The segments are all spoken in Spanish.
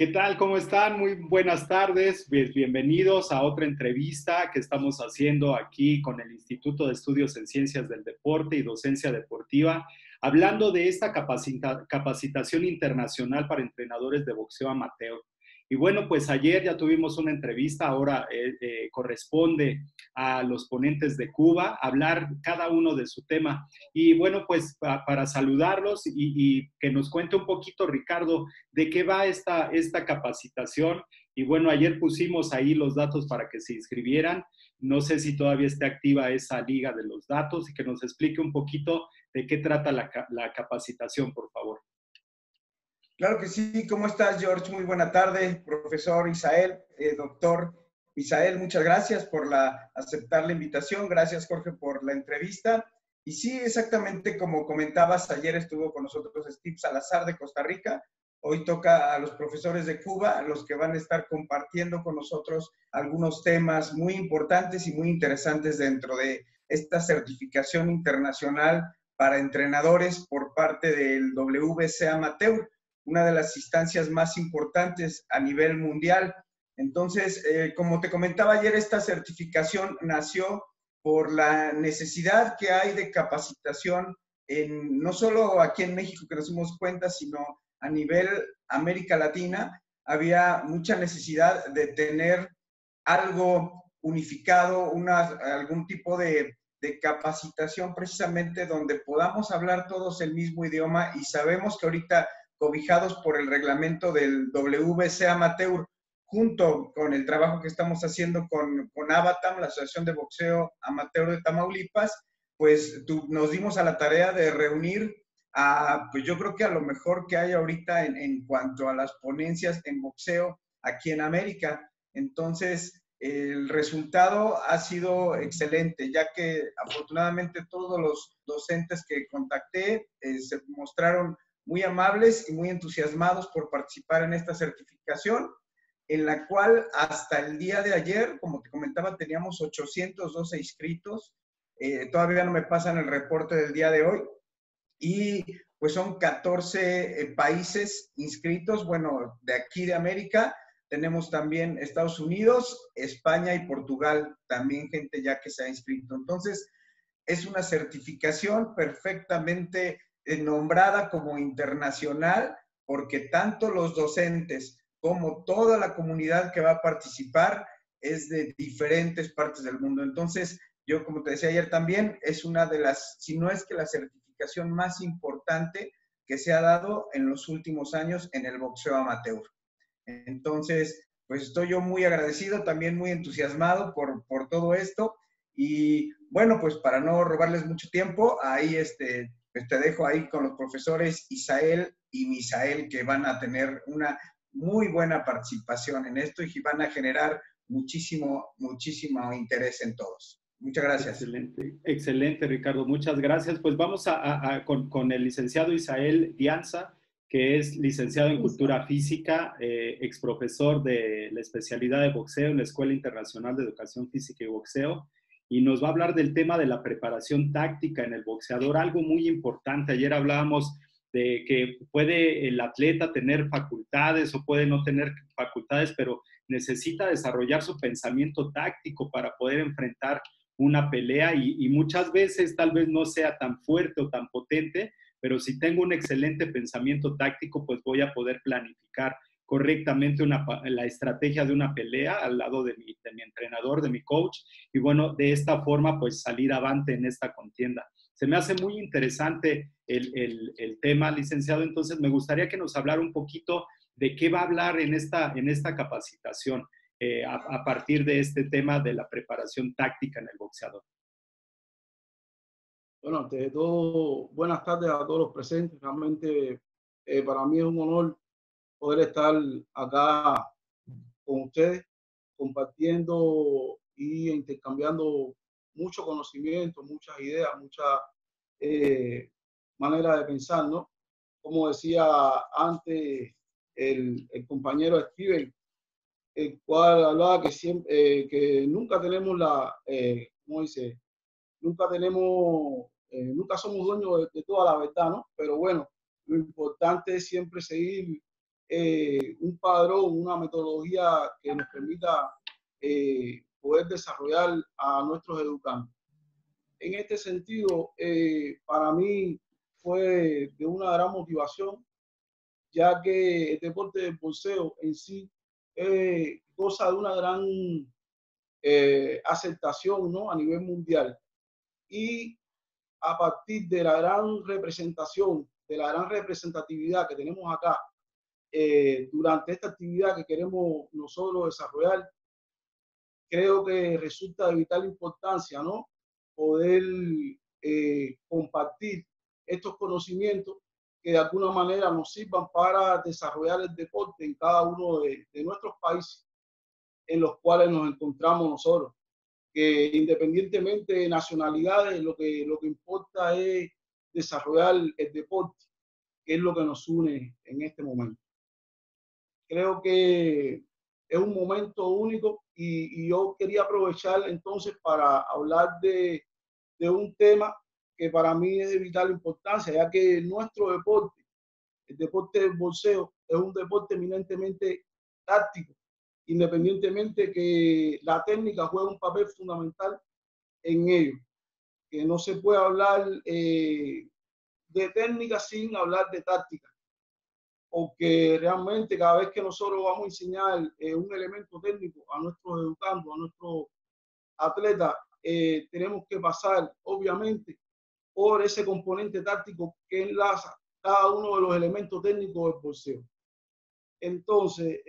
¿Qué tal? ¿Cómo están? Muy buenas tardes. Bienvenidos a otra entrevista que estamos haciendo aquí con el Instituto de Estudios en Ciencias del Deporte y Docencia Deportiva, hablando de esta capacitación internacional para entrenadores de boxeo amateur. Y bueno, pues ayer ya tuvimos una entrevista, ahora corresponde a los ponentes de Cuba hablar cada uno de su tema. Y bueno, pues para saludarlos y que nos cuente un poquito, Ricardo, de qué va esta capacitación. Y bueno, ayer pusimos ahí los datos para que se inscribieran. No sé si todavía está activa esa liga de los datos y que nos explique un poquito de qué trata la capacitación, por favor. Claro que sí. ¿Cómo estás, George? Muy buena tarde, profesor Isael, doctor Isael. Muchas gracias por aceptar la invitación. Gracias, Jorge, por la entrevista. Y sí, exactamente como comentabas, ayer estuvo con nosotros Steve Salazar de Costa Rica. Hoy toca a los profesores de Cuba, los que van a estar compartiendo con nosotros algunos temas muy importantes y muy interesantes dentro de esta certificación internacional para entrenadores por parte del WBC Amateur, una de las instancias más importantes a nivel mundial. Entonces, como te comentaba ayer, esta certificación nació por la necesidad que hay de capacitación, no solo aquí en México, que nos dimos cuenta, sino a nivel América Latina. Había mucha necesidad de tener algo unificado, algún tipo de capacitación precisamente donde podamos hablar todos el mismo idioma, y sabemos que ahorita, cobijados por el reglamento del WBC Amateur, junto con el trabajo que estamos haciendo con ABATAM, la Asociación de Boxeo Amateur de Tamaulipas, pues nos dimos a la tarea de reunir pues yo creo que a lo mejor que hay ahorita en cuanto a las ponencias en boxeo aquí en América. Entonces, el resultado ha sido excelente, ya que afortunadamente todos los docentes que contacté se mostraron muy amables y muy entusiasmados por participar en esta certificación, en la cual hasta el día de ayer, como te comentaba, teníamos 812 inscritos. Todavía no me pasan el reporte del día de hoy. Y pues son 14 países inscritos. Bueno, de aquí de América tenemos también Estados Unidos, España y Portugal, también gente ya que se ha inscrito. Entonces, es una certificación perfectamente nombrada como internacional, porque tanto los docentes como toda la comunidad que va a participar es de diferentes partes del mundo. Entonces, yo, como te decía ayer también, es una de las, si no es que la certificación más importante que se ha dado en los últimos años en el boxeo amateur. Entonces, pues estoy yo muy agradecido, también muy entusiasmado por todo esto. Y bueno, pues para no robarles mucho tiempo, ahí pues te dejo ahí con los profesores Isael y Misael, que van a tener una muy buena participación en esto y van a generar muchísimo interés en todos. Muchas gracias. Excelente, excelente, Ricardo. Muchas gracias. Pues vamos con el licenciado Isael Dianza, que es licenciado en Cultura Física, ex profesor de la especialidad de boxeo en la Escuela Internacional de Educación Física y Boxeo, y nos va a hablar del tema de la preparación táctica en el boxeador, algo muy importante. Ayer hablábamos de que puede el atleta tener facultades o puede no tener facultades, pero necesita desarrollar su pensamiento táctico para poder enfrentar una pelea y muchas veces tal vez no sea tan fuerte o tan potente, pero si tengo un excelente pensamiento táctico, pues voy a poder planificar correctamente la estrategia de una pelea al lado de mi entrenador, de mi coach, y bueno, de esta forma pues salir avante en esta contienda. Se me hace muy interesante el tema, licenciado, entonces me gustaría que nos hablara un poquito de qué va a hablar en esta capacitación. A partir de este tema de la preparación táctica en el boxeador. Bueno, ante de todo, buenas tardes a todos los presentes. Realmente para mí es un honor poder estar acá con ustedes, compartiendo y intercambiando mucho conocimiento, muchas ideas, muchas maneras de pensar, ¿no? Como decía antes el compañero Steven, el cual hablaba que siempre, que nunca tenemos ¿cómo dice? Nunca tenemos, nunca somos dueños de toda la verdad, ¿no? Pero bueno, lo importante es siempre seguir un padrón, una metodología que nos permita poder desarrollar a nuestros educantes. En este sentido, para mí fue de una gran motivación, ya que el deporte del boxeo en sí goza de una gran aceptación, ¿no?, a nivel mundial. Y a partir de la gran representación, de la gran representatividad que tenemos acá, durante esta actividad que queremos nosotros desarrollar, creo que resulta de vital importancia, ¿no?, poder compartir estos conocimientos que de alguna manera nos sirvan para desarrollar el deporte en cada uno de nuestros países en los cuales nos encontramos nosotros. Que independientemente de nacionalidades, lo que importa es desarrollar el deporte, que es lo que nos une en este momento. Creo que es un momento único y yo quería aprovechar entonces para hablar de un tema que para mí es de vital importancia, ya que nuestro deporte, el deporte del boxeo, es un deporte eminentemente táctico, independientemente que la técnica juega un papel fundamental en ello, que no se puede hablar de técnica sin hablar de táctica, porque realmente cada vez que nosotros vamos a enseñar un elemento técnico a nuestros educandos, a nuestros atletas, tenemos que pasar obviamente por ese componente táctico que enlaza cada uno de los elementos técnicos del boxeo. Entonces,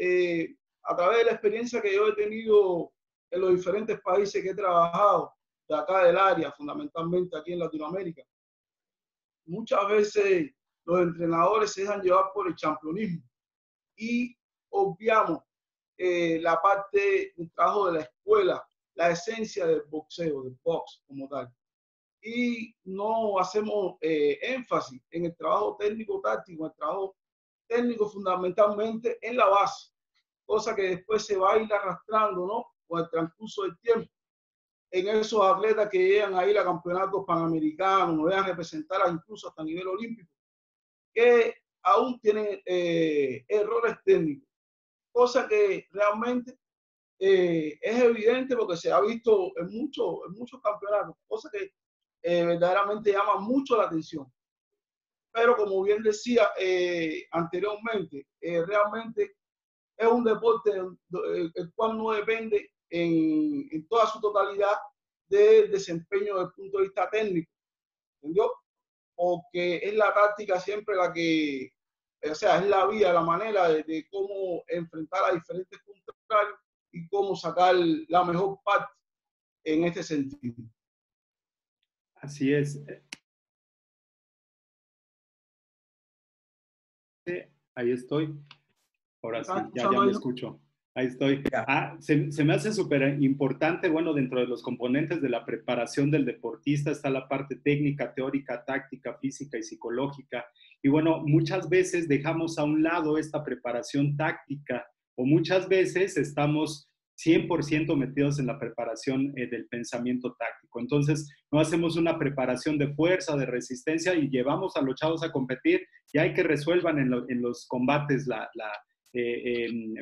a través de la experiencia que yo he tenido en los diferentes países que he trabajado, de acá del área, fundamentalmente aquí en Latinoamérica, muchas veces los entrenadores se dejan llevar por el championismo y obviamos la parte del trabajo de la escuela, la esencia del boxeo, del box como tal. Y no hacemos énfasis en el trabajo técnico-táctico, el trabajo técnico fundamentalmente en la base, cosa que después se va a ir arrastrando, ¿no?, con el transcurso del tiempo en esos atletas que llegan a ir a campeonatos panamericanos, nos vean representar incluso hasta a nivel olímpico, que aún tienen errores técnicos, cosa que realmente es evidente porque se ha visto en muchos campeonatos, cosa que verdaderamente llama mucho la atención. Pero como bien decía anteriormente, realmente es un deporte el cual no depende en toda su totalidad del desempeño desde el punto de vista técnico, ¿entendió? Porque es la táctica siempre la que, o sea, es la vía, la manera de cómo enfrentar a diferentes contrarios y cómo sacar la mejor parte en este sentido. Así es. Ahí estoy. Ahora sí, ya me escucho. Ahí estoy. Se me hace súper importante, bueno, dentro de los componentes de la preparación del deportista está la parte técnica, teórica, táctica, física y psicológica. Y bueno, muchas veces dejamos a un lado esta preparación táctica o muchas veces estamos 100% metidos en la preparación del pensamiento táctico. Entonces, no hacemos una preparación de fuerza, de resistencia y llevamos a los chavos a competir y hay que resuelvan en los combates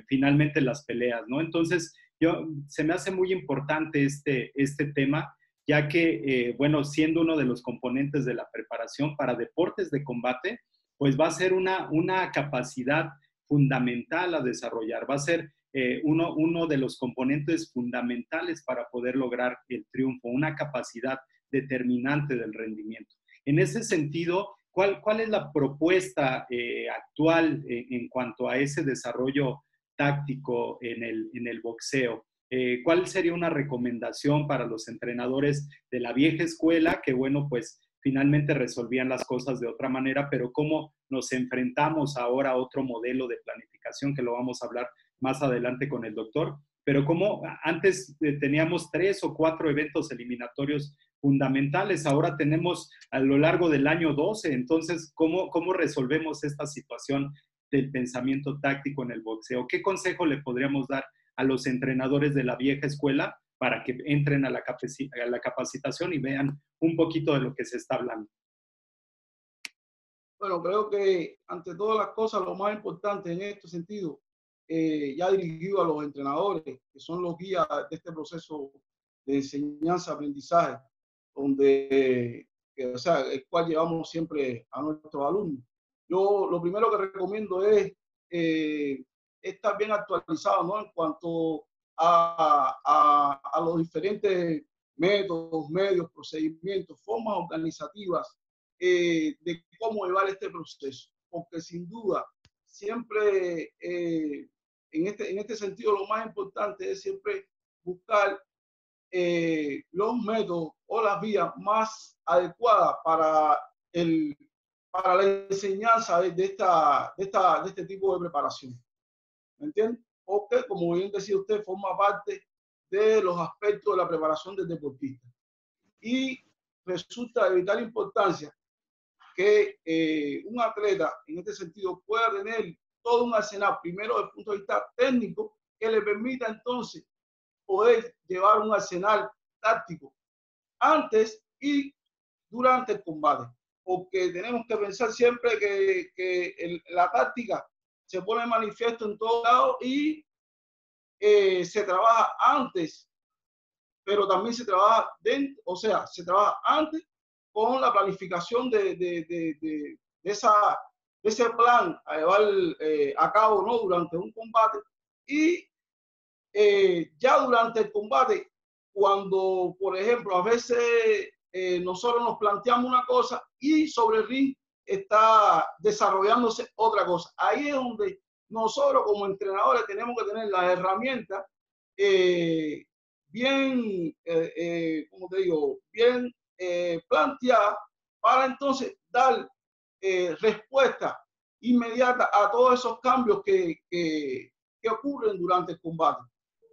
finalmente las peleas, ¿no? Entonces, se me hace muy importante este tema, ya que, bueno, siendo uno de los componentes de la preparación para deportes de combate, pues va a ser una capacidad fundamental a desarrollar, va a ser uno de los componentes fundamentales para poder lograr el triunfo, una capacidad determinante del rendimiento. En ese sentido, ¿cuál es la propuesta actual en cuanto a ese desarrollo táctico en el boxeo? ¿Cuál sería una recomendación para los entrenadores de la vieja escuela que, bueno, pues finalmente resolvían las cosas de otra manera, pero cómo nos enfrentamos ahora a otro modelo de planificación que lo vamos a hablar más adelante con el doctor? Pero como antes teníamos 3 o 4 eventos eliminatorios fundamentales, ahora tenemos a lo largo del año 12, entonces, ¿cómo resolvemos esta situación del pensamiento táctico en el boxeo? ¿Qué consejo le podríamos dar a los entrenadores de la vieja escuela para que entren a la capacitación y vean un poquito de lo que se está hablando? Bueno, creo que ante todas las cosas, lo más importante en este sentido, ya dirigido a los entrenadores, que son los guías de este proceso de enseñanza-aprendizaje, donde, o sea, el cual llevamos siempre a nuestros alumnos. Yo lo primero que recomiendo es estar bien actualizado, ¿no? En cuanto a los diferentes métodos, medios, procedimientos, formas organizativas de cómo llevar este proceso, porque sin duda siempre en este sentido lo más importante es siempre buscar los métodos o las vías más adecuadas para la enseñanza de este tipo de preparación. ¿Me entiende? Porque, como bien decía usted, forma parte de los aspectos de la preparación del deportista. Y resulta de vital importancia que un atleta, en este sentido, pueda tener todo un arsenal, primero desde el punto de vista técnico, que le permita entonces poder llevar un arsenal táctico antes y durante el combate. Porque tenemos que pensar siempre que la táctica se pone de manifiesto en todos lados y se trabaja antes, pero también se trabaja dentro, o sea, se trabaja antes con la planificación de ese plan a llevar a cabo, ¿no? Durante un combate. Y ya durante el combate, cuando, por ejemplo, a veces nosotros nos planteamos una cosa y sobre el ring está desarrollándose otra cosa. Ahí es donde nosotros como entrenadores tenemos que tener las herramientas bien, como te digo, bien planteadas para entonces dar respuesta inmediata a todos esos cambios que ocurren durante el combate.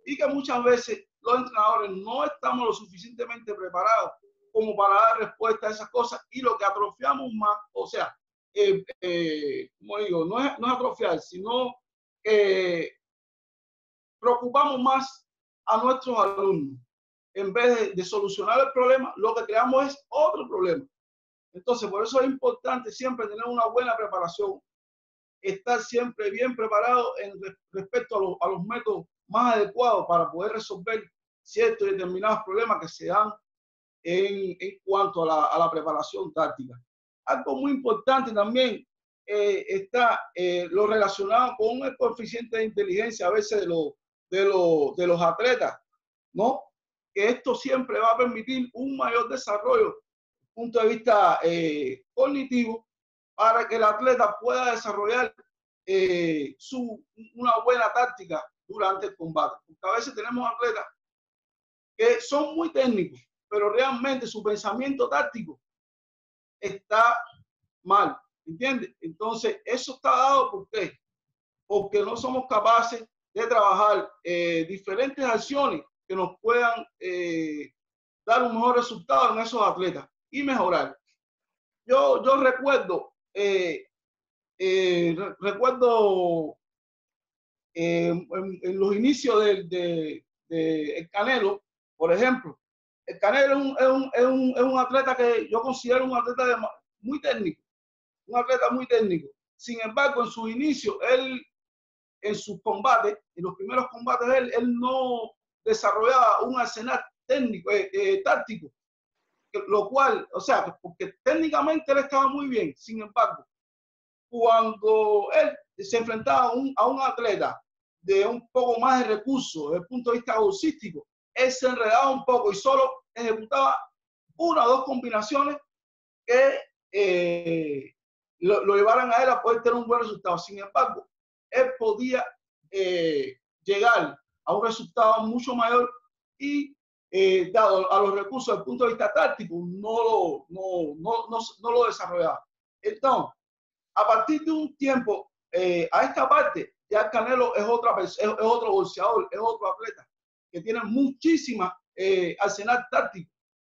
Y que muchas veces los entrenadores no estamos lo suficientemente preparados como para dar respuesta a esas cosas y lo que atrofiamos más, o sea, como digo, no es atrofiar, sino preocupamos más a nuestros alumnos. En vez de solucionar el problema, lo que creamos es otro problema. Entonces, por eso es importante siempre tener una buena preparación, estar siempre bien preparado respecto a los métodos más adecuados para poder resolver ciertos y determinados problemas que se dan en cuanto a la preparación táctica. Algo muy importante también está lo relacionado con el coeficiente de inteligencia a veces de los atletas, ¿no? Que esto siempre va a permitir un mayor desarrollo desde el punto de vista cognitivo para que el atleta pueda desarrollar una buena táctica durante el combate. Porque a veces tenemos atletas que son muy técnicos, pero realmente su pensamiento táctico está mal, ¿entiendes? Entonces, eso está dado por qué, porque no somos capaces de trabajar diferentes acciones que nos puedan dar un mejor resultado en esos atletas y mejorar. Yo recuerdo en los inicios de el Canelo, por ejemplo. El Canelo es un atleta que yo considero un atleta muy técnico, un atleta muy técnico. Sin embargo, en sus inicios, en sus combates, en los primeros combates, él no desarrollaba un arsenal técnico, táctico, lo cual, o sea, porque técnicamente él estaba muy bien. Sin embargo, cuando él se enfrentaba a un atleta de un poco más de recursos desde el punto de vista boxístico, él se enredaba un poco y solo ejecutaba una o dos combinaciones que lo llevaran a él a poder tener un buen resultado. Sin embargo, él podía llegar a un resultado mucho mayor y dado a los recursos desde el punto de vista táctico, no lo desarrollaba. Entonces, a partir de un tiempo a esta parte, ya el Canelo es otro boxeador, es otro atleta que tiene muchísima arsenal táctico,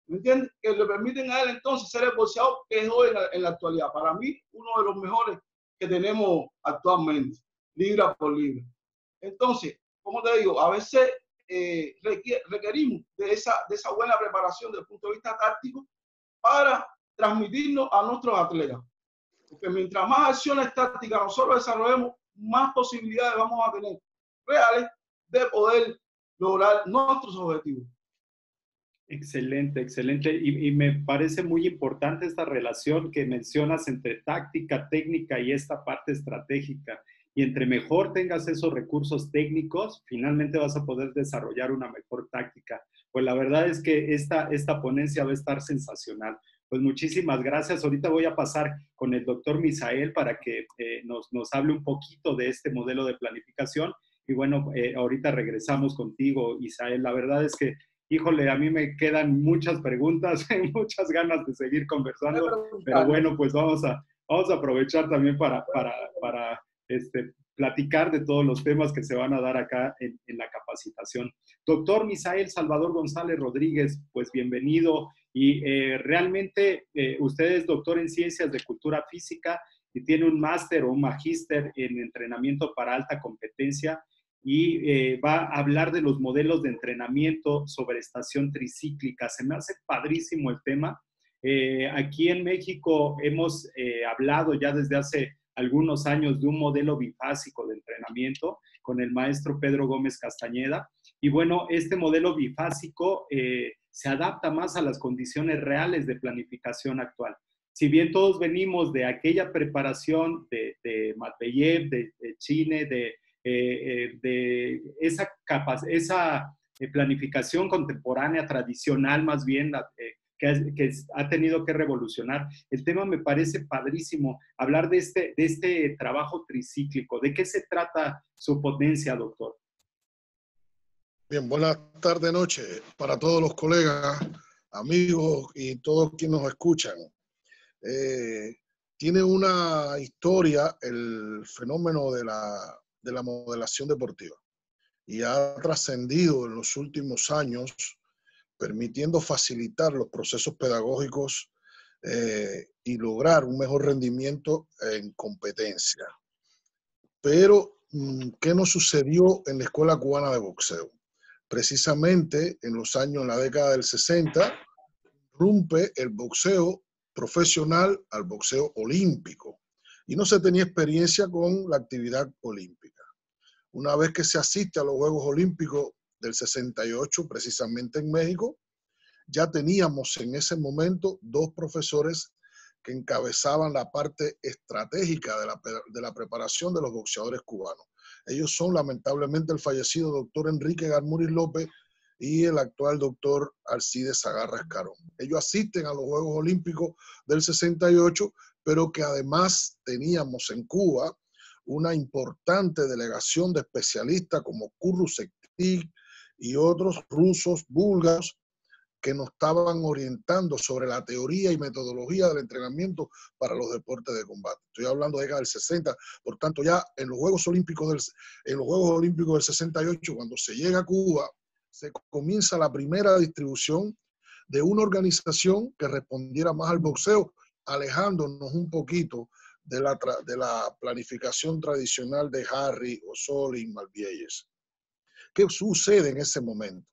¿me entiendes? Que le permiten a él entonces ser el boxeador que es hoy en la actualidad. Para mí, uno de los mejores que tenemos actualmente, libra por libra. Entonces, como te digo, a veces requerimos de esa buena preparación desde el punto de vista táctico para transmitirnos a nuestros atletas. Porque mientras más acciones tácticas nosotros desarrollemos, más posibilidades vamos a tener reales de poder lograr nuestros objetivos. Excelente, excelente. Y me parece muy importante esta relación que mencionas entre táctica, técnica y esta parte estratégica. Y entre mejor tengas esos recursos técnicos, finalmente vas a poder desarrollar una mejor táctica. Pues la verdad es que esta ponencia va a estar sensacional. Pues muchísimas gracias. Ahorita voy a pasar con el doctor Misael para que nos hable un poquito de este modelo de planificación. Y bueno, ahorita regresamos contigo, Isael. La verdad es que híjole, a mí me quedan muchas preguntas, muchas ganas de seguir conversando, pero bueno, pues vamos a aprovechar también para platicar de todos los temas que se van a dar acá en la capacitación. Doctor Misael Salvador González Rodríguez, pues bienvenido. Y realmente usted es doctor en Ciencias de Cultura Física y tiene un máster o un magíster en entrenamiento para alta competencia y va a hablar de los modelos de entrenamiento sobre estación tricíclica. Se me hace padrísimo el tema. Aquí en México hemos hablado ya desde hace algunos años de un modelo bifásico de entrenamiento con el maestro Pedro Gómez Castañeda. Y bueno, este modelo bifásico se adapta más a las condiciones reales de planificación actual. Si bien todos venimos de aquella preparación de Matveyev, de Chine, de esa planificación contemporánea, tradicional más bien, que ha tenido que revolucionar. El tema me parece padrísimo, hablar de este trabajo tricíclico. ¿De qué se trata su ponencia, doctor? Bien, buenas tardes, noche para todos los colegas, amigos y todos quienes nos escuchan. Tiene una historia el fenómeno de la modelación deportiva y ha trascendido en los últimos años, permitiendo facilitar los procesos pedagógicos y lograr un mejor rendimiento en competencia. Pero, ¿qué nos sucedió en la Escuela Cubana de Boxeo? Precisamente en la década del 60, rompe el boxeo profesional al boxeo olímpico y no se tenía experiencia con la actividad olímpica. Una vez que se asiste a los Juegos Olímpicos del 68, precisamente en México, ya teníamos en ese momento dos profesores que encabezaban la parte estratégica de la preparación de los boxeadores cubanos. Ellos son lamentablemente el fallecido doctor Enrique Garmuris López y el actual doctor Alcides Agarra Escarón. Ellos asisten a los Juegos Olímpicos del 68, pero que además teníamos en Cuba una importante delegación de especialistas como Kurrusektik y otros rusos, búlgaros, que nos estaban orientando sobre la teoría y metodología del entrenamiento para los deportes de combate. Estoy hablando de la década del 60, por tanto ya en los Juegos Olímpicos del 68, cuando se llega a Cuba, se comienza la primera distribución de una organización que respondiera más al boxeo, alejándonos un poquito de la planificación tradicional de Harry, O'Sullivan, Malvieyes. ¿Qué sucede en ese momento?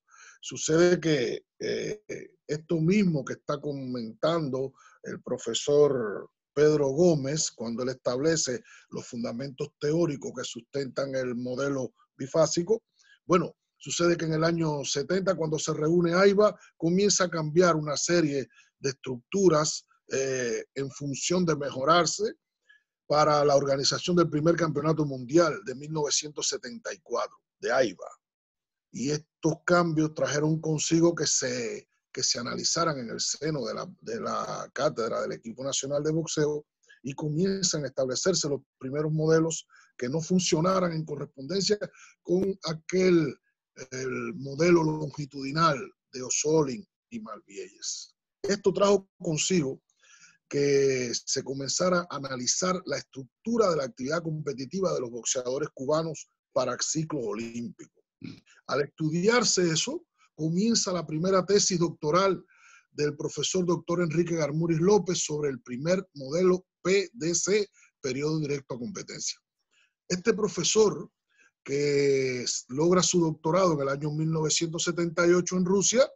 Sucede que esto mismo que está comentando el profesor Pedro Gómez, cuando él establece los fundamentos teóricos que sustentan el modelo bifásico, bueno, sucede que en el año 70, cuando se reúne AIBA, comienza a cambiar una serie de estructuras en función de mejorarse para la organización del primer campeonato mundial de 1974 de AIBA. Y estos cambios trajeron consigo que se analizaran en el seno de la cátedra del equipo nacional de boxeo y comienzan a establecerse los primeros modelos que no funcionaran en correspondencia con el modelo longitudinal de O'Sullivan y Malvieyes. Esto trajo consigo que se comenzara a analizar la estructura de la actividad competitiva de los boxeadores cubanos para ciclos olímpicos. Al estudiarse eso, comienza la primera tesis doctoral del profesor doctor Enrique Garmuris López sobre el primer modelo PDC, periodo directo a competencia. Este profesor, que logra su doctorado en el año 1978 en Rusia,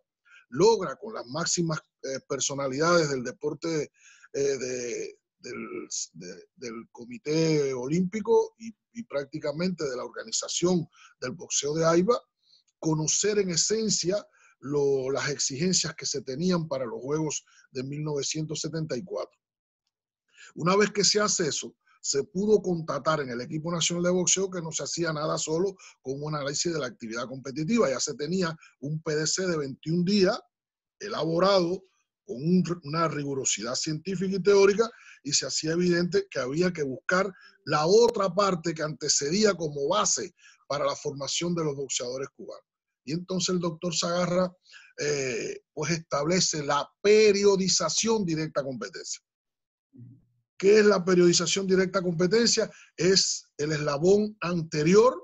logra con las máximas personalidades del deporte del Comité Olímpico y prácticamente de la organización del boxeo de AIBA, conocer en esencia las exigencias que se tenían para los Juegos de 1974. Una vez que se hace eso, se pudo constatar en el equipo nacional de boxeo que no se hacía nada solo con un análisis de la actividad competitiva. Ya se tenía un PDC de 21 días elaborado con una rigurosidad científica y teórica, y se hacía evidente que había que buscar la otra parte que antecedía como base para la formación de los boxeadores cubanos. Y entonces el doctor Segarra pues establece la periodización directa a competencia. ¿Qué es la periodización directa a competencia? Es el eslabón anterior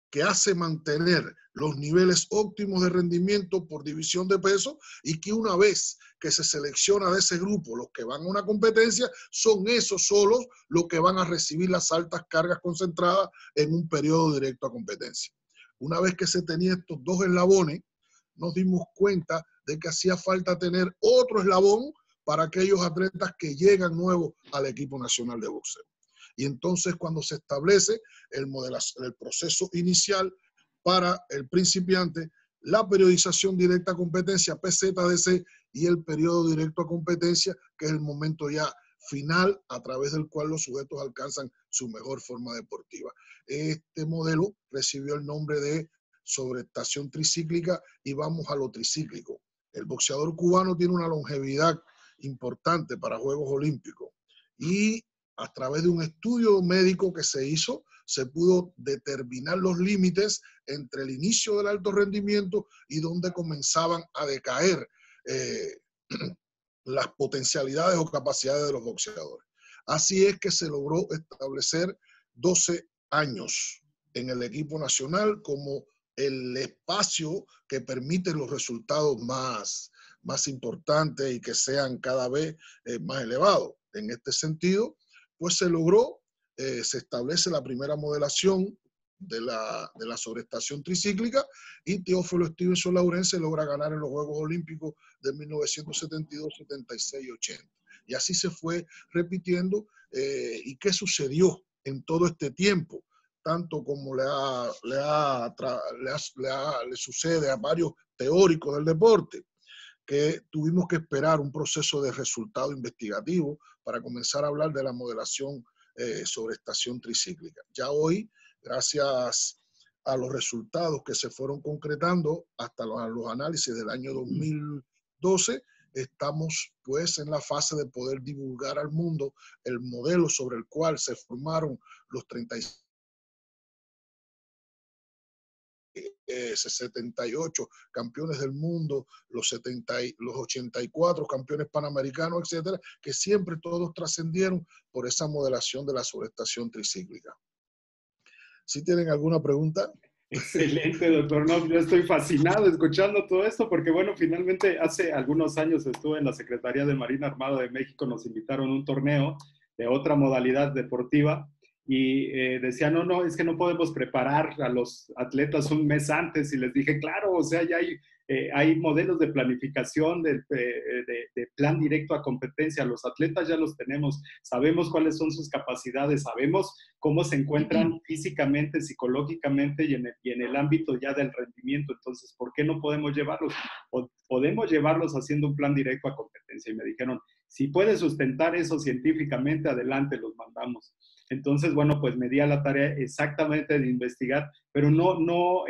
que hace mantener los niveles óptimos de rendimiento por división de peso, y que una vez que se selecciona de ese grupo los que van a una competencia, son esos solos los que van a recibir las altas cargas concentradas en un periodo directo a competencia. Una vez que se tenían estos dos eslabones, nos dimos cuenta de que hacía falta tener otro eslabón para aquellos atletas que llegan nuevos al equipo nacional de boxeo. Y entonces cuando se establece el proceso inicial para el principiante, la periodización directa a competencia, PZDC, y el periodo directo a competencia, que es el momento ya final a través del cual los sujetos alcanzan su mejor forma deportiva. Este modelo recibió el nombre de sobreestación tricíclica, y vamos a lo tricíclico. El boxeador cubano tiene una longevidad importante para Juegos Olímpicos, y a través de un estudio médico que se hizo, se pudo determinar los límites entre el inicio del alto rendimiento y donde comenzaban a decaer las potencialidades o capacidades de los boxeadores. Así es que se logró establecer 12 años en el equipo nacional como el espacio que permite los resultados más importantes y que sean cada vez más elevados. En este sentido, pues se logró, se establece la primera modelación de la sobreestación tricíclica, y Teófilo Stevenson Laurense logra ganar en los Juegos Olímpicos de 1972, 76 y 80. Y así se fue repitiendo. ¿Y qué sucedió en todo este tiempo? Tanto como le sucede a varios teóricos del deporte, que tuvimos que esperar un proceso de resultado investigativo para comenzar a hablar de la modelación sobre estación tricíclica. Ya hoy, gracias a los resultados que se fueron concretando hasta los análisis del año 2012, estamos pues en la fase de poder divulgar al mundo el modelo sobre el cual se formaron los 78 campeones del mundo, los 84 campeones panamericanos, etcétera, que siempre todos trascendieron por esa modelación de la sobreestación tricíclica. ¿Sí tienen alguna pregunta? Excelente, doctor. No, yo estoy fascinado escuchando todo esto porque, bueno, finalmente hace algunos años estuve en la Secretaría de Marina Armada de México, nos invitaron a un torneo de otra modalidad deportiva y decían, no, es que no podemos preparar a los atletas un mes antes, y les dije, claro, o sea, ya hay modelos de planificación, de plan directo a competencia. Los atletas ya los tenemos, sabemos cuáles son sus capacidades, sabemos cómo se encuentran físicamente, psicológicamente y en el ámbito ya del rendimiento. Entonces, ¿por qué no podemos llevarlos? Podemos llevarlos haciendo un plan directo a competencia. Y me dijeron, si puedes sustentar eso científicamente, adelante, los mandamos. Entonces, bueno, pues me di a la tarea exactamente de investigar, pero no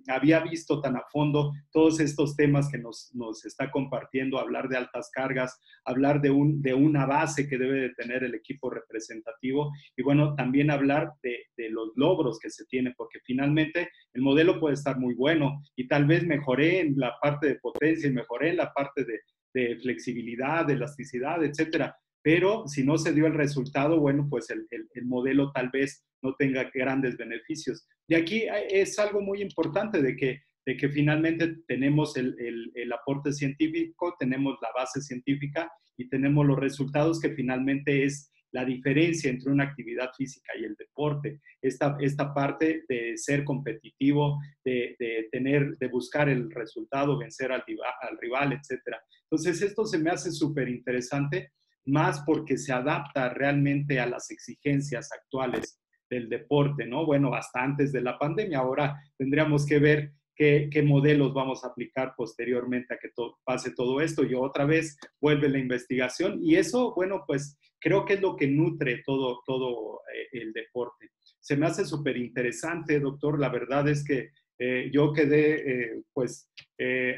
había visto tan a fondo todos estos temas que nos está compartiendo, hablar de altas cargas, hablar de una base que debe de tener el equipo representativo, y bueno, también hablar de los logros que se tienen, porque finalmente el modelo puede estar muy bueno y tal vez mejoré en la parte de potencia y mejoré en la parte de flexibilidad, de elasticidad, etcétera. Pero si no se dio el resultado, bueno, pues el modelo tal vez no tenga grandes beneficios. Y aquí es algo muy importante de que finalmente tenemos el aporte científico, tenemos la base científica y tenemos los resultados, que finalmente es la diferencia entre una actividad física y el deporte. Esta parte de ser competitivo, de buscar el resultado, vencer al rival, etcétera. Entonces, esto se me hace súper interesante, más porque se adapta realmente a las exigencias actuales del deporte, ¿no? Bueno, hasta antes de la pandemia. Ahora tendríamos que ver qué modelos vamos a aplicar posteriormente a que pase todo esto. Y otra vez vuelve la investigación y eso, bueno, pues creo que es lo que nutre todo el deporte. Se me hace súper interesante, doctor. La verdad es que yo quedé,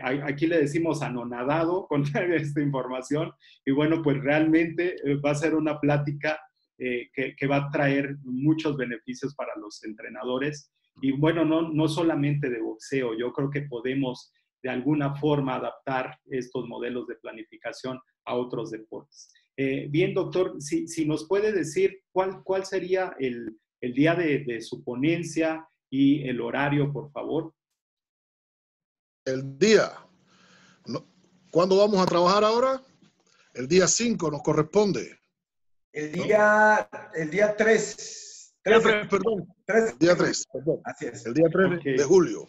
aquí le decimos anonadado con esta información y bueno, pues realmente va a ser una plática que va a traer muchos beneficios para los entrenadores y bueno, no solamente de boxeo, yo creo que podemos de alguna forma adaptar estos modelos de planificación a otros deportes. Bien, doctor, si nos puede decir cuál sería el día de su ponencia y el horario, por favor. El día, ¿cuándo vamos a trabajar ahora? El día 5 nos corresponde. El día 3. Día 3, perdón. El día 3, perdón. Así es. El día 3 de julio.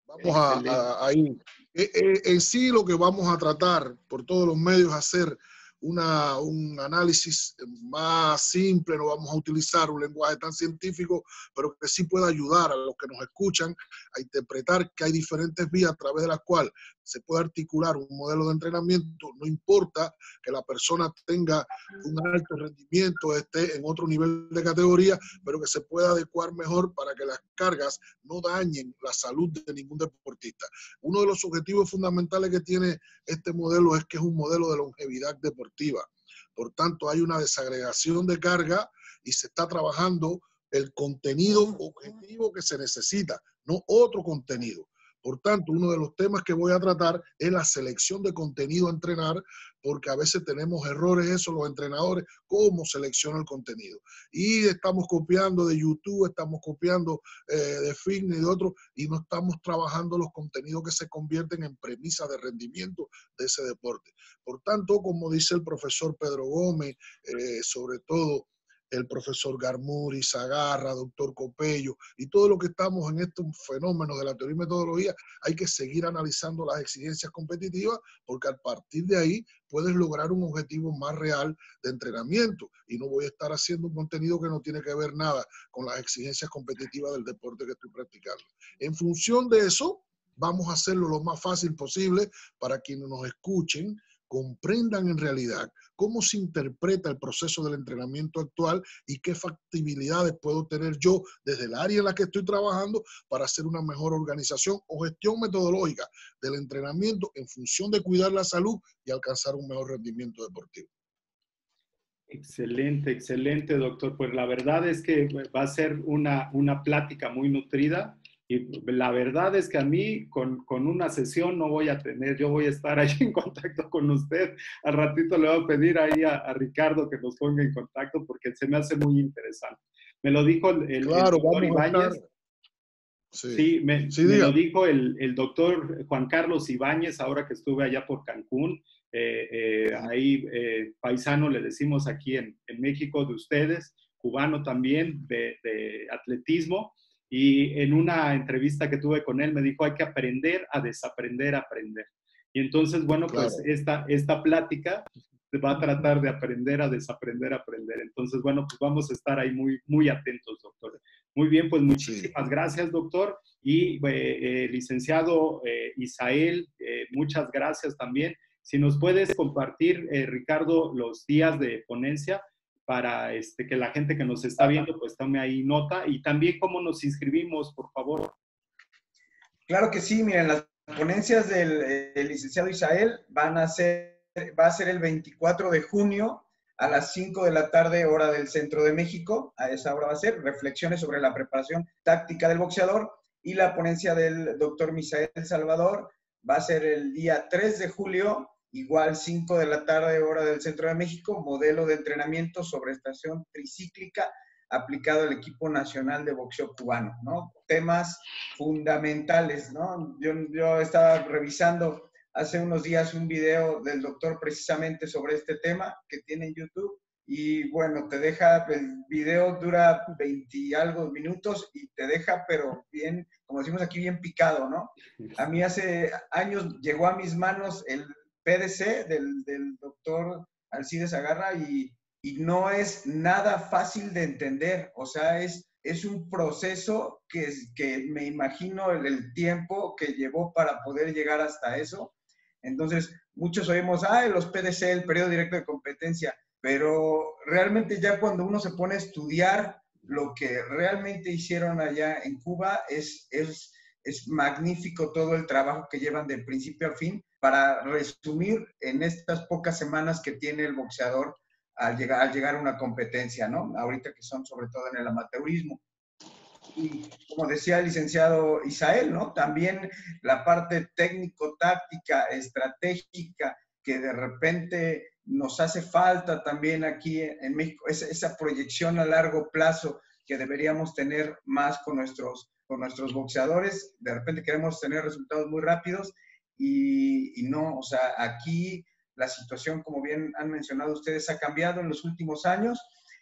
Vamos a ir. En sí lo que vamos a tratar por todos los medios es hacer un análisis más simple, no vamos a utilizar un lenguaje tan científico, pero que sí pueda ayudar a los que nos escuchan a interpretar que hay diferentes vías a través de las cuales se puede articular un modelo de entrenamiento, no importa que la persona tenga un alto rendimiento, esté en otro nivel de categoría, pero que se pueda adecuar mejor para que las cargas no dañen la salud de ningún deportista. Uno de los objetivos fundamentales que tiene este modelo es que es un modelo de longevidad deportiva. Por tanto, hay una desagregación de carga y se está trabajando el contenido objetivo que se necesita, no otro contenido. Por tanto, uno de los temas que voy a tratar es la selección de contenido a entrenar, porque a veces tenemos errores eso los entrenadores, cómo selecciono el contenido. Y estamos copiando de YouTube, estamos copiando de fitness y de otros, y no estamos trabajando los contenidos que se convierten en premisas de rendimiento de ese deporte. Por tanto, como dice el profesor Pedro Gómez, sobre todo el profesor Garmuri, Zagarra, doctor Copello, y todo lo que estamos en estos fenómenos de la teoría y metodología, hay que seguir analizando las exigencias competitivas, porque a partir de ahí puedes lograr un objetivo más real de entrenamiento, y no voy a estar haciendo un contenido que no tiene que ver nada con las exigencias competitivas del deporte que estoy practicando. En función de eso, vamos a hacerlo lo más fácil posible para quienes nos escuchen, comprendan en realidad cómo se interpreta el proceso del entrenamiento actual y qué factibilidades puedo tener yo desde el área en la que estoy trabajando para hacer una mejor organización o gestión metodológica del entrenamiento en función de cuidar la salud y alcanzar un mejor rendimiento deportivo. Excelente, excelente, doctor. Pues la verdad es que va a ser una plática muy nutrida y la verdad es que a mí con una sesión no voy a tener, yo voy a estar ahí en contacto con usted. Al ratito le voy a pedir ahí a Ricardo que nos ponga en contacto porque se me hace muy interesante. Me lo dijo el doctor Ibáñez. Sí, me lo dijo el doctor Juan Carlos Ibáñez ahora que estuve allá por Cancún. Ahí paisano le decimos aquí en México de ustedes, cubano también de atletismo, y en una entrevista que tuve con él me dijo hay que aprender a desaprender a aprender. Y entonces, bueno, claro, pues esta plática va a tratar de aprender a desaprender a aprender. Entonces, bueno, pues vamos a estar ahí muy atentos, doctor. Muy bien, pues muchísimas gracias, doctor. Y licenciado Isael, muchas gracias también. Si nos puedes compartir, Ricardo, los días de ponencia para que la gente que nos está viendo pues tome ahí nota y también cómo nos inscribimos, por favor. Claro que sí, miren, las ponencias del licenciado Isael va a ser el 24 de junio a las 5 de la tarde, hora del centro de México. A esa hora va a ser reflexiones sobre la preparación táctica del boxeador, y la ponencia del doctor Misael Salvador va a ser el día 3 de julio, igual 5 de la tarde, hora del centro de México, modelo de entrenamiento sobre estación tricíclica aplicado al equipo nacional de boxeo cubano, ¿no? Temas fundamentales, ¿no? Yo estaba revisando hace unos días un video del doctor precisamente sobre este tema que tiene en YouTube, y bueno, te deja, el video dura 20 y algo minutos y te deja, pero bien, como decimos aquí, bien picado, ¿no? A mí hace años llegó a mis manos el PDC del doctor Alcides Agarra, y no es nada fácil de entender. O sea, es un proceso que me imagino el tiempo que llevó para poder llegar hasta eso. Entonces, muchos oímos, los PDC, el periodo directo de competencia, pero realmente ya cuando uno se pone a estudiar lo que realmente hicieron allá en Cuba, es magnífico todo el trabajo que llevan de principio a fin para resumir en estas pocas semanas que tiene el boxeador al llegar a una competencia, ¿no? Ahorita que son sobre todo en el amateurismo. Y como decía el licenciado Isael, ¿no? También la parte técnico-táctica, estratégica, que de repente nos hace falta también aquí en México, esa proyección a largo plazo que deberíamos tener más con nuestros boxeadores. De repente queremos tener resultados muy rápidos y no, o sea, aquí la situación, como bien han mencionado ustedes, ha cambiado en los últimos años.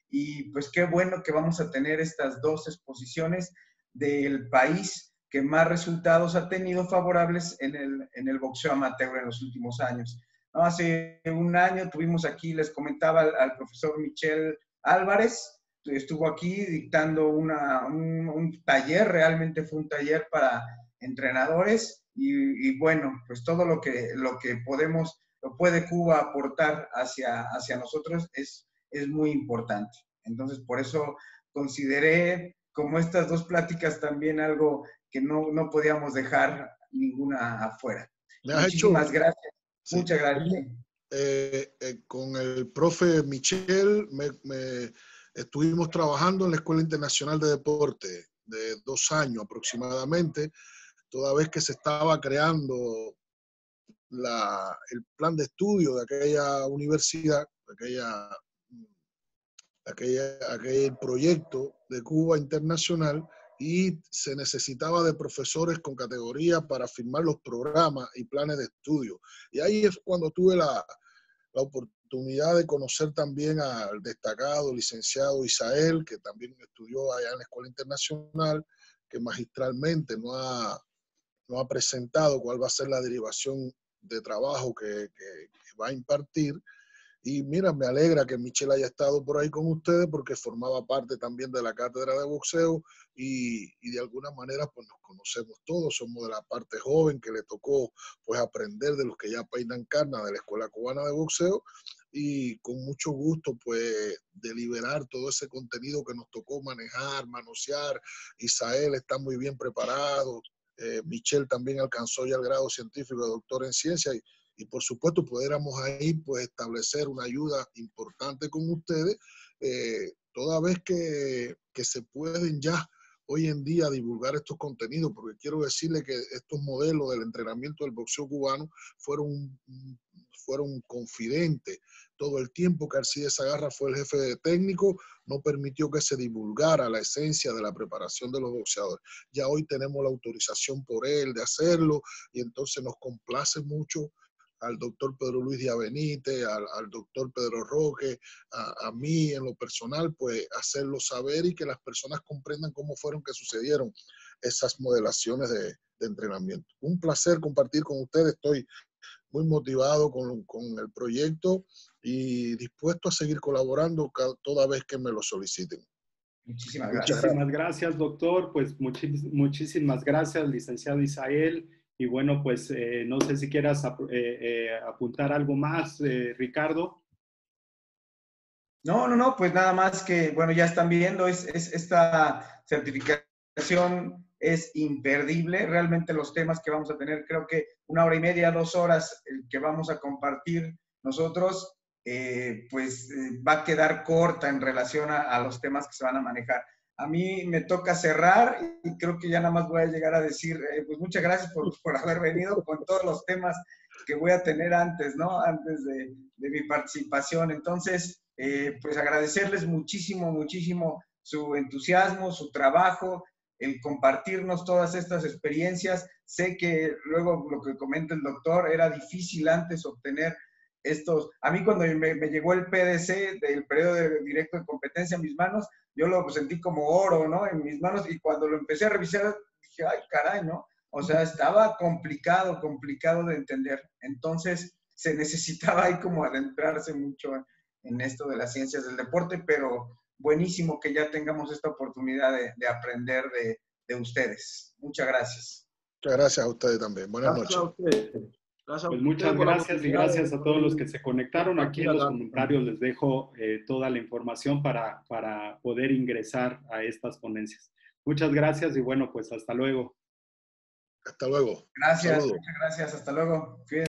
Y pues qué bueno que vamos a tener estas dos exposiciones del país que más resultados ha tenido favorables en el boxeo amateur en los últimos años. ¿No? Hace un año tuvimos aquí, les comentaba al profesor Michel Álvarez, estuvo aquí dictando un taller, realmente fue un taller para entrenadores y bueno, pues todo lo que lo puede Cuba aportar hacia nosotros es muy importante. Entonces, por eso consideré como estas dos pláticas también algo que no podíamos dejar ninguna afuera. Muchísimas gracias. Sí. Muchas gracias. Con el profe Michel estuvimos trabajando en la Escuela Internacional de Deporte de 2 años aproximadamente, toda vez que se estaba creando el plan de estudio de aquella universidad, aquel proyecto de Cuba internacional, y se necesitaba de profesores con categoría para firmar los programas y planes de estudio. Y ahí es cuando tuve la oportunidad de conocer también al destacado licenciado Isael, que también estudió allá en la Escuela Internacional, que magistralmente no ha presentado cuál va a ser la derivación de trabajo que va a impartir. Y mira, me alegra que Michel haya estado por ahí con ustedes porque formaba parte también de la cátedra de boxeo y de alguna manera pues nos conocemos todos, somos de la parte joven que le tocó pues aprender de los que ya peinan carne de la Escuela Cubana de Boxeo, y con mucho gusto pues deliberar todo ese contenido que nos tocó manejar, manosear. Isael está muy bien preparado, Michel también alcanzó ya el grado científico de doctor en ciencia y por supuesto pudiéramos ahí pues establecer una ayuda importante con ustedes, toda vez que se pueden ya hoy en día divulgar estos contenidos, porque quiero decirle que estos modelos del entrenamiento del boxeo cubano fueron confidentes. Todo el tiempo que Alcides Agarra fue el jefe de técnico, no permitió que se divulgara la esencia de la preparación de los boxeadores. Ya hoy tenemos la autorización por él de hacerlo y entonces nos complace mucho al doctor Pedro Luis Díaz Benítez, al doctor Pedro Roque, a mí en lo personal, pues hacerlo saber y que las personas comprendan cómo fueron que sucedieron esas modelaciones de entrenamiento. Un placer compartir con ustedes, estoy muy motivado con el proyecto y dispuesto a seguir colaborando toda vez que me lo soliciten. Muchísimas gracias. Muchísimas gracias, doctor. Pues muchísimas gracias, licenciado Isael. Y bueno, pues no sé si quieras apuntar algo más, Ricardo. No, pues nada más que, bueno, ya están viendo, esta certificación es imperdible. Realmente los temas que vamos a tener, creo que 1 hora y media, 2 horas que vamos a compartir nosotros, pues va a quedar corta en relación a los temas que se van a manejar. A mí me toca cerrar y creo que ya nada más voy a llegar a decir, pues muchas gracias por haber venido con todos los temas que voy a tener antes, ¿no? Antes de mi participación. Entonces, pues agradecerles muchísimo su entusiasmo, su trabajo, el compartirnos todas estas experiencias. Sé que luego lo que comenta el doctor, era difícil antes obtener estos. A mí cuando me llegó el PDC del periodo directo de competencia a mis manos, yo lo sentí como oro, ¿no? En mis manos, y cuando lo empecé a revisar, dije, ay, caray, ¿no? O sea, estaba complicado de entender. Entonces, se necesitaba ahí como adentrarse mucho en esto de las ciencias del deporte, pero buenísimo que ya tengamos esta oportunidad de aprender de ustedes. Muchas gracias. Muchas gracias a ustedes también. Buenas Gracias noches. a ustedes. Gracias Pues a muchas ustedes por la gracias y oportunidad gracias de a todos los que poder se conectaron. Aquí en compartir los acá. comentarios les dejo toda la información para poder ingresar a estas ponencias. Muchas gracias y bueno, pues hasta luego. Hasta luego. Gracias, Saludos. muchas gracias. Hasta luego. Cuídense.